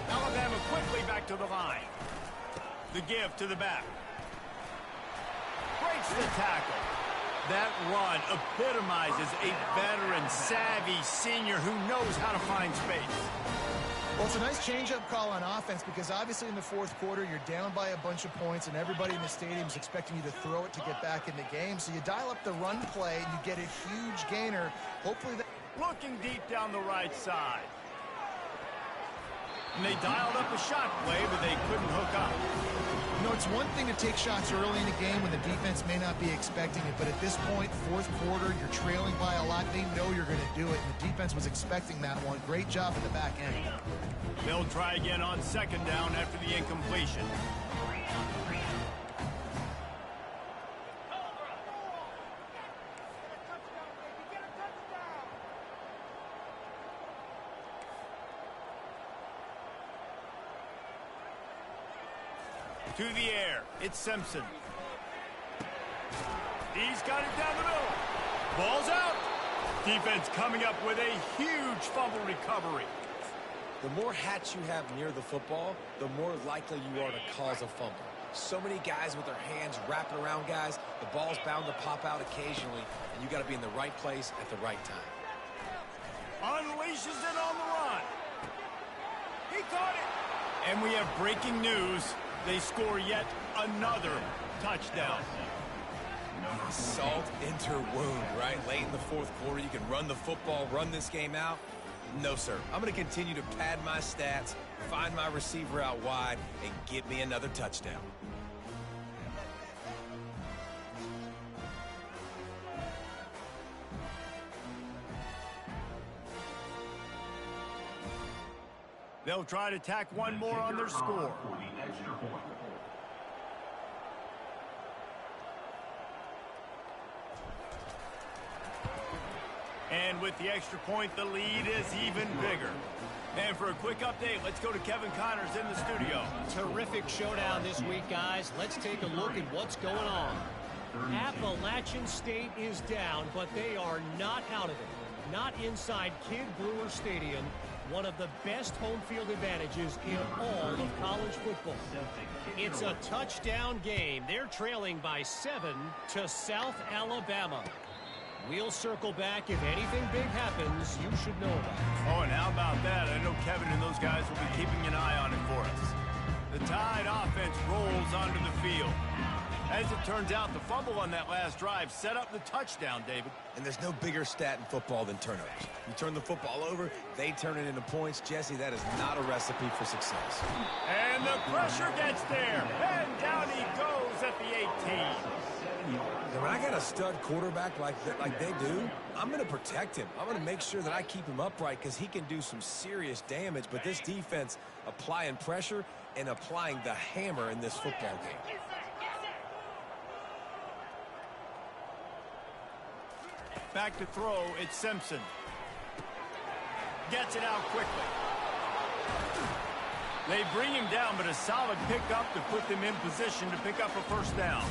Alabama quickly back to the line. The give to the back. Breaks the tackle. That run epitomizes a veteran, savvy senior who knows how to find space. Well, it's a nice change-up call on offense because obviously in the fourth quarter, you're down by a bunch of points and everybody in the stadium is expecting you to throw it to get back in the game. So you dial up the run play and you get a huge gainer. Hopefully that... Looking deep down the right side. And they dialed up a shot play, but they couldn't hook up. You know, it's one thing to take shots early in the game when the defense may not be expecting it, but at this point, fourth quarter, you're trailing by a lot. They know you're going to do it, and the defense was expecting that one. Great job at the back end. They'll try again on second down after the incompletion. To the air, it's Simpson. He's got it down the middle. Ball's out. Defense coming up with a huge fumble recovery. The more hats you have near the football, the more likely you are to cause a fumble. So many guys with their hands wrapping around guys, the ball's bound to pop out occasionally, and you got to be in the right place at the right time. Unleashes it on the run. He caught it. And we have breaking news. They score yet another touchdown. Salt into wound, right? Late in the fourth quarter, you can run the football, run this game out. No, sir. I'm going to continue to pad my stats, find my receiver out wide, and get me another touchdown. They'll try to tack one more on their score. And with the extra point, the lead is even bigger. And for a quick update, let's go to Kevin Connors in the studio. Terrific showdown this week, guys. Let's take a look at what's going on. Appalachian State is down, but they are not out of it. Not inside Kidd Brewer Stadium, one of the best home field advantages in all of college football. It's a touchdown game. They're trailing by 7 to South Alabama. We'll circle back. If anything big happens, you should know about it. Oh, and how about that? I know Kevin and those guys will be keeping an eye on it for us. The Tide offense rolls onto the field. As it turns out, the fumble on that last drive set up the touchdown, David. And there's no bigger stat in football than turnovers. You turn the football over, they turn it into points. Jesse, that is not a recipe for success. And the pressure gets there. And down he goes at the 18. When I got a stud quarterback like they do, I'm going to protect him. I'm going to make sure that I keep him upright because he can do some serious damage. But this defense applying pressure and applying the hammer in this football game. Back to throw, it's Simpson. Gets it out quickly. They bring him down, but a solid pickup to put them in position to pick up a first down.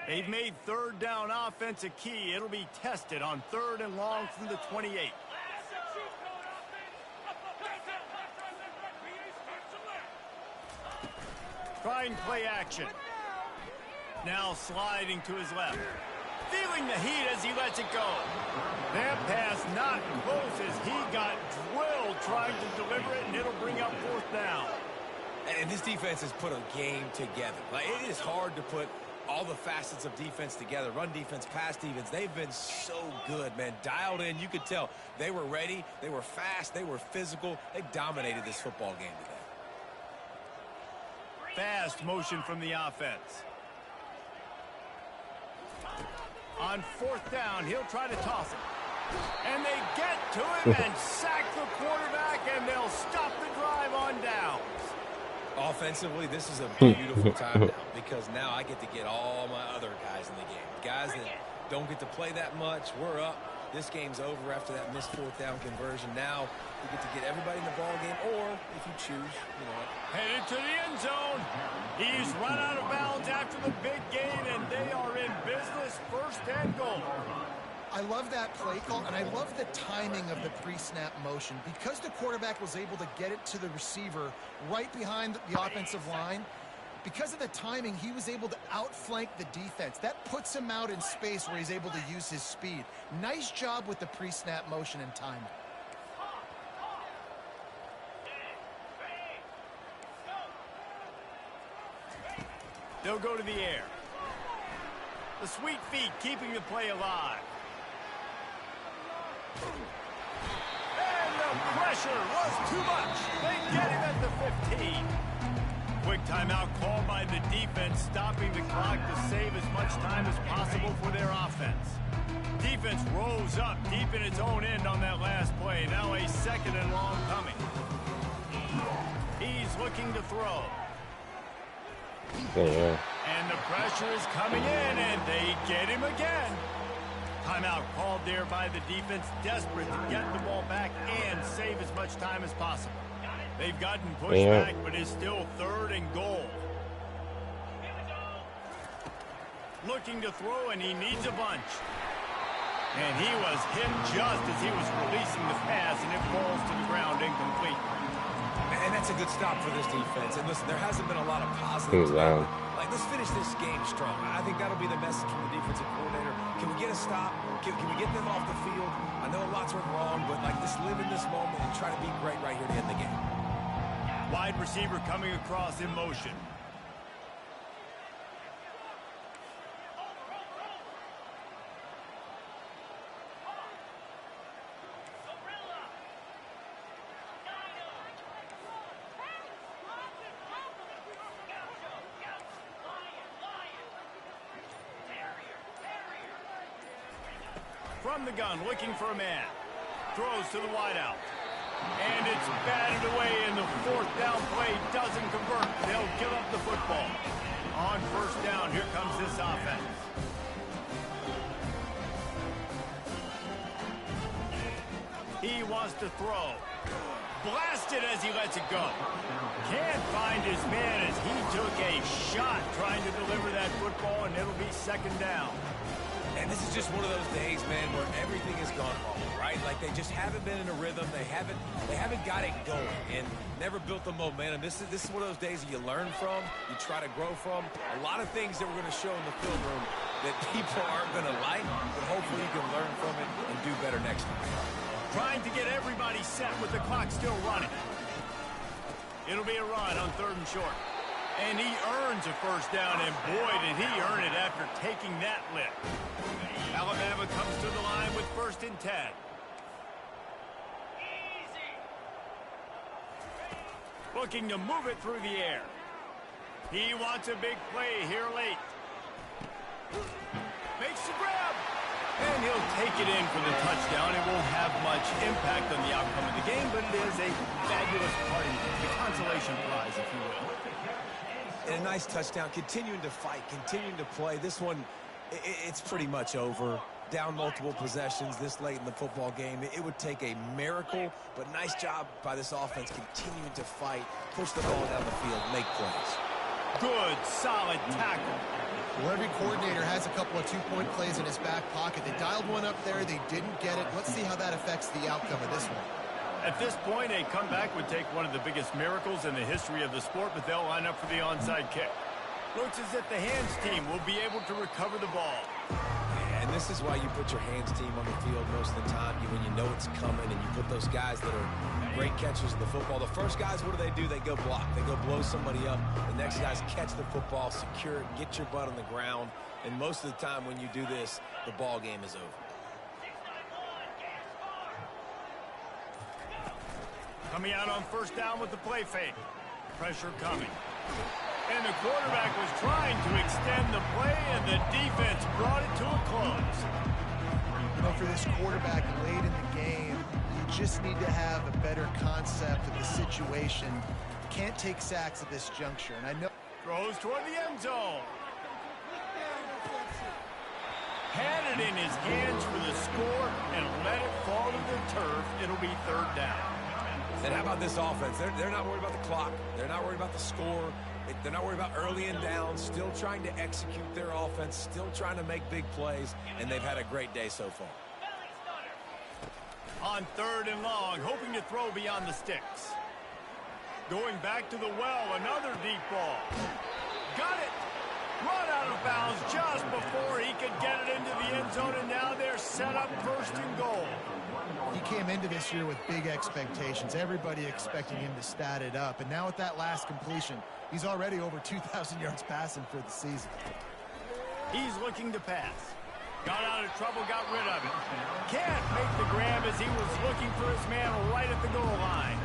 They've made third down offense a key. It'll be tested on 3rd and long from the 28. Trying play action. Now sliding to his left. Feeling the heat as he lets it go. That pass not close as he got drilled trying to deliver it, and it'll bring up 4th down. And this defense has put a game together. Like, it is hard to put all the facets of defense together. Run defense, pass defense. They've been so good, man. Dialed in. You could tell they were ready. They were fast. They were physical. They dominated this football game today. Fast motion from the offense. On 4th down, he'll try to toss it. And they get to him and sack the quarterback, and they'll stop the drive on downs. Offensively, this is a beautiful time now because now I get to get all my other guys in the game. Guys that don't get to play that much, we're up. This game's over after that missed 4th down conversion. Now we get to get everybody in the ball game, or if you choose, you know what. Headed to the end zone. He's run out of bounds after the big gain, and they are in business. 1st and goal. I love that play call, and I love the timing of the pre-snap motion. Because the quarterback was able to get it to the receiver right behind the offensive line, because of the timing, he was able to outflank the defense. That puts him out in space where he's able to use his speed. Nice job with the pre-snap motion and timing. They'll go to the air. The sweet feet keeping the play alive. And the pressure was too much. They get him at the 15. Quick timeout called by the defense, stopping the clock to save as much time as possible for their offense. Defense rose up deep in its own end on that last play. Now a 2nd and long coming. He's looking to throw. Yeah. And the pressure is coming in, and they get him again. Timeout called there by the defense, desperate to get the ball back and save as much time as possible. They've gotten pushed back, but it's still 3rd and goal. Looking to throw, and he needs a bunch. And he was hit just as he was releasing the pass, and it falls to the ground incomplete. And that's a good stop for this defense. And listen, there hasn't been a lot of positives. Like, let's finish this game strong. I think that'll be the message from the defensive coordinator. Can we get a stop? Can we get them off the field? I know lots went wrong, but like, let's live in this moment and try to be great right here to end the game. Wide receiver coming across in motion. From the gun, looking for a man. Throws to the wideout. And it's batted away, and the fourth down play doesn't convert. They'll give up the football. On first down, here comes this offense. He wants to throw. Blasted as he lets it go. Can't find his man as he took a shot trying to deliver that football, and it'll be second down. And this is just one of those days, man, where everything has gone wrong, right? Like they just haven't been in a rhythm. They haven't got it going and never built the momentum. This is one of those days that you learn from, you try to grow from. A lot of things that we're going to show in the film room that people aren't going to like, but hopefully you can learn from it and do better next time. Trying to get everybody set with the clock still running. It'll be a run on third and short. And he earns a first down, and boy, did he earn it after taking that lift. Alabama comes to the line with 1st and 10. Looking to move it through the air. He wants a big play here late. Makes the grab. And he'll take it in for the touchdown. It won't have much impact on the outcome of the game, but it is a fabulous party, the consolation prize, if you will. And a nice touchdown, continuing to fight, continuing to play. This one, it's pretty much over. Down multiple possessions this late in the football game. It would take a miracle, but nice job by this offense continuing to fight, push the ball down the field, make plays. Good, solid tackle. Well, every coordinator has a couple of two-point plays in his back pocket. They dialed one up there. They didn't get it. Let's see how that affects the outcome of this one. At this point, a comeback would take one of the biggest miracles in the history of the sport, but they'll line up for the onside kick. Looks as if the hands team will be able to recover the ball. Yeah, and this is why you put your hands team on the field most of the time when you know it's coming, and you put those guys that are great catchers of the football. The first guys, what do? They go block. They go blow somebody up. The next guys catch the football, secure it, get your butt on the ground. And most of the time when you do this, the ball game is over. Coming out on first down with the play fake. Pressure coming. And the quarterback was trying to extend the play, and the defense brought it to a close. You know, for this quarterback late in the game, you just need to have a better concept of the situation. Can't take sacks at this juncture, and I know. Throws toward the end zone. Had it in his hands for the score and let it fall to the turf. It'll be third down. And how about this offense? They're not worried about the clock. They're not worried about the score. They're not worried about early and down. Still trying to execute their offense. Still trying to make big plays. And they've had a great day so far. On third and long, hoping to throw beyond the sticks. Going back to the well, another deep ball. Got it. Run out of bounds just before he could get it into the end zone, and now they're set up 1st and goal. He came into this year with big expectations. Everybody expecting him to stat it up. And now with that last completion, he's already over 2,000 yards passing for the season. He's looking to pass. Got out of trouble, got rid of it. Can't make the grab as he was looking for his man right at the goal line.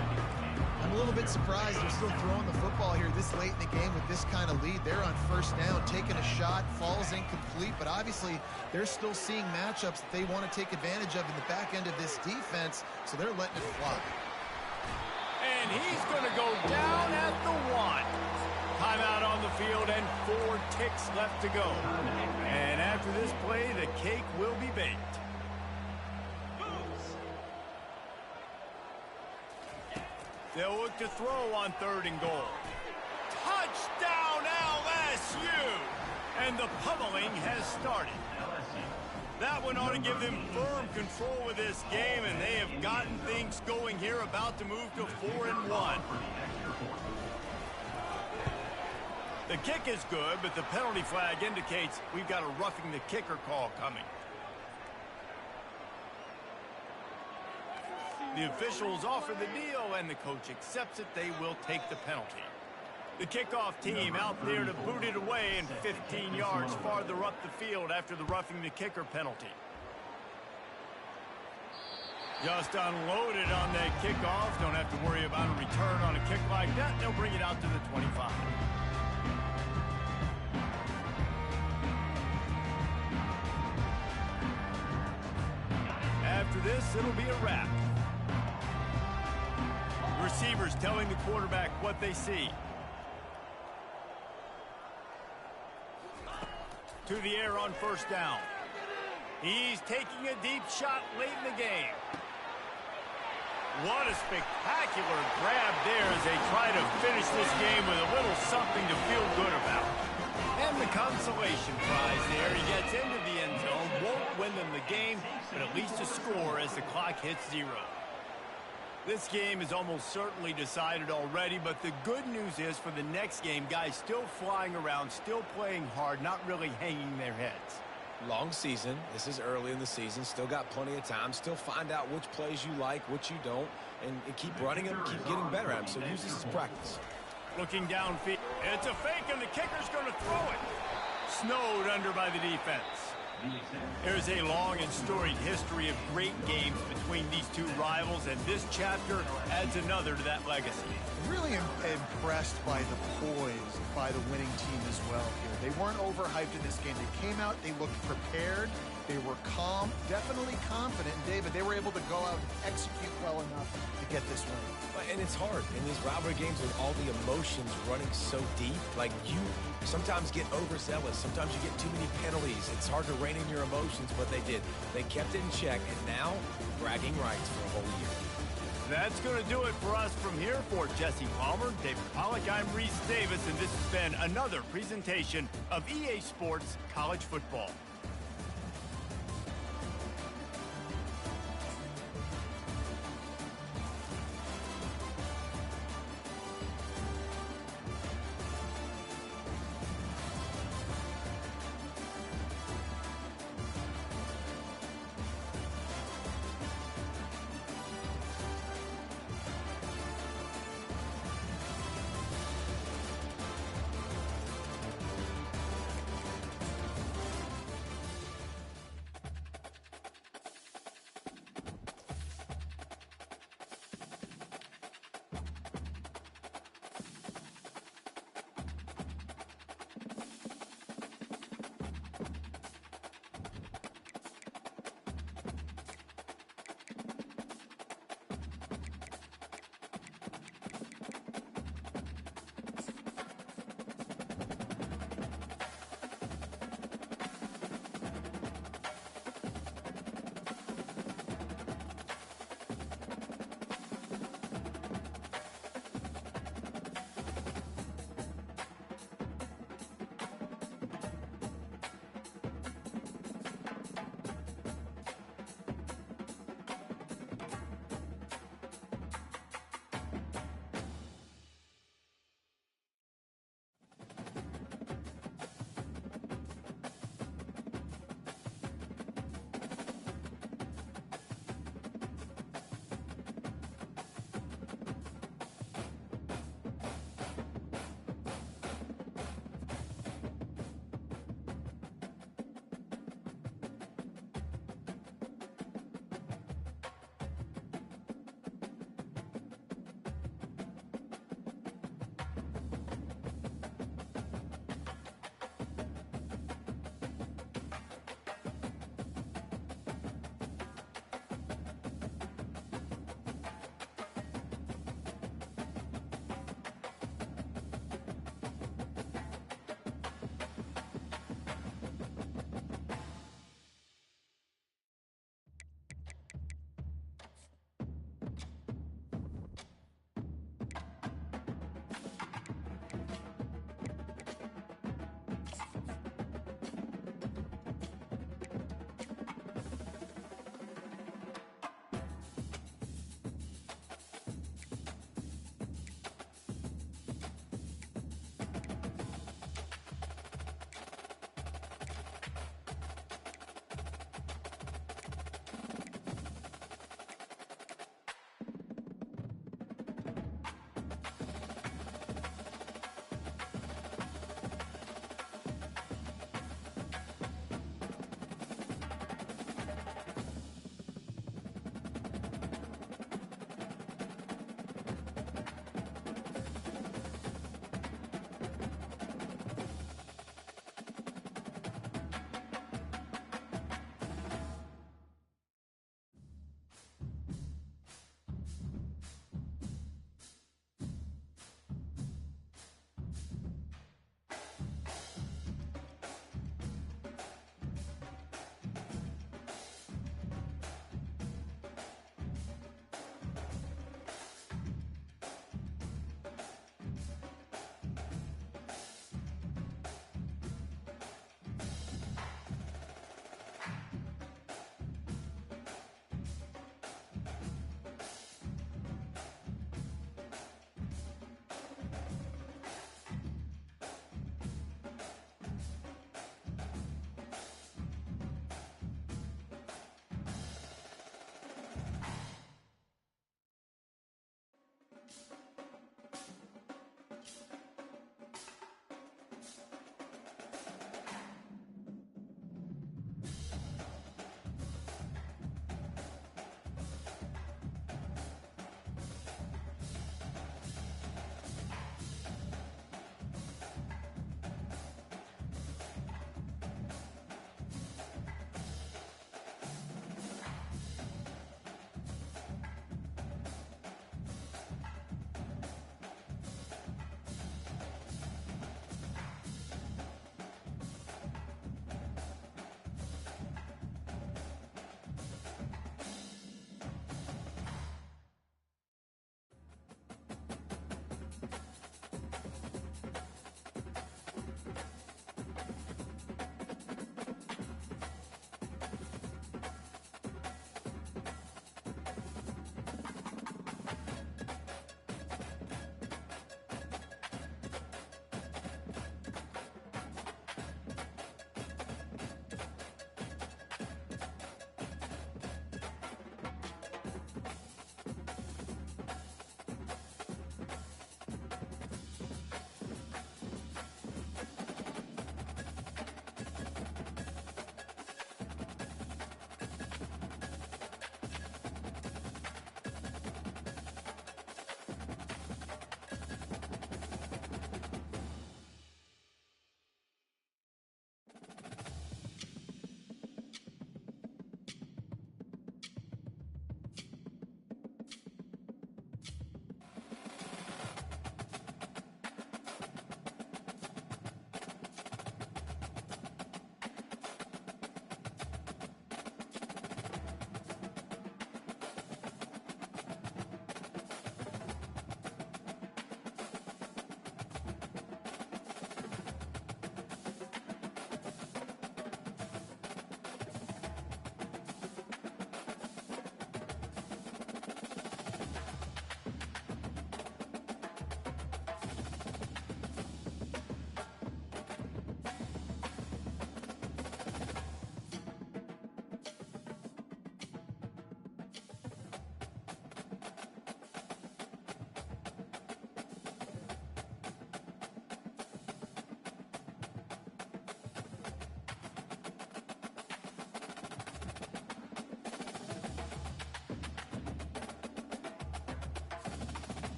I'm a little bit surprised they're still throwing the football here this late in the game with this kind of lead. They're on first down, taking a shot, falls incomplete, but obviously they're still seeing matchups that they want to take advantage of in the back end of this defense, so they're letting it fly. And he's going to go down at the 1. Timeout on the field and 4 ticks left to go. And after this play, the cake will be baked. They'll look to throw on third and goal. Touchdown LSU! And the pummeling has started. That one ought to give them firm control of this game, and they have gotten things going here, about to move to 4-1. The kick is good, but the penalty flag indicates we've got a roughing the kicker call coming. The officials offer the deal, and the coach accepts it. They will take the penalty. The kickoff team out there to boot it away, and 15 yards farther up the field after the roughing the kicker penalty. Just unloaded on that kickoff. Don't have to worry about a return on a kick like that. They'll bring it out to the 25. After this, it'll be a wrap. receivers telling the quarterback what they see. To the air on first down. He's taking a deep shot late in the game. What a spectacular grab there as they try to finish this game with a little something to feel good about. And the consolation prize there. He gets into the end zone, won't win them the game, but at least a score as the clock hits 0. This game is almost certainly decided already, but the good news is for the next game, guys still flying around, still playing hard, not really hanging their heads. Long season. This is early in the season. Still got plenty of time. Still find out which plays you like, which you don't, and keep running them, keep getting better at them. So use this as practice. Looking downfield. It's a fake, and the kicker's going to throw it. Snowed under by the defense. There's a long and storied history of great games between these two rivals, and this chapter adds another to that legacy. Really impressed by the poise by the winning team as well here. They weren't overhyped in this game. They came out, they looked prepared, they were calm, definitely confident. And David, they were able to go out and execute well enough to get this win. And it's hard in these rivalry games with all the emotions running so deep. Like, you sometimes get overzealous. Sometimes you get too many penalties. It's hard to rein in your emotions, but they did. They kept it in check, and now bragging rights for a whole year. That's going to do it for us from here. For Jesse Palmer, David Pollack, I'm Reese Davis, and this has been another presentation of EA Sports College Football.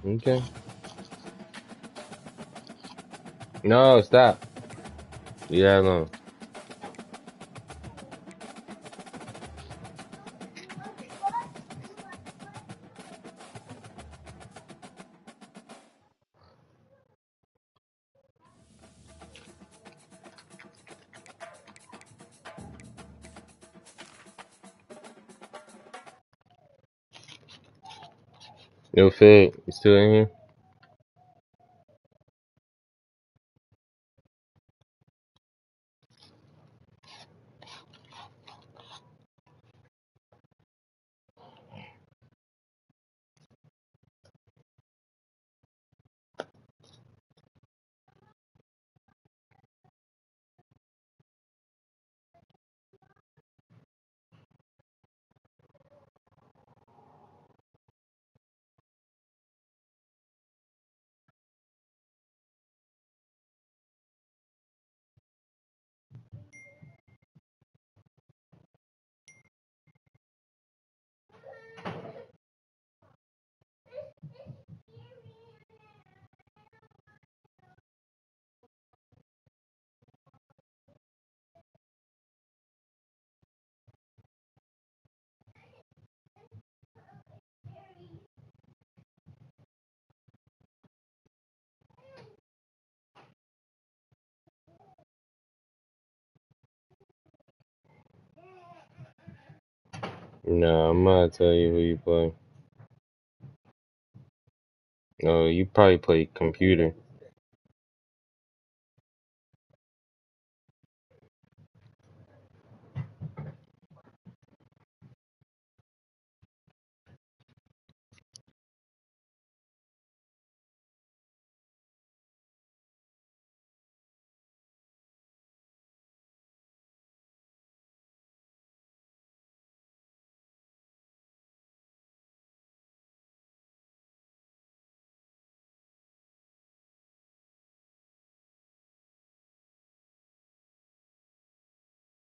Okay. No, stop. Yeah, no. Yo, Fed, you still in here? No, I'm gonna tell you who you play. No, you probably play computer.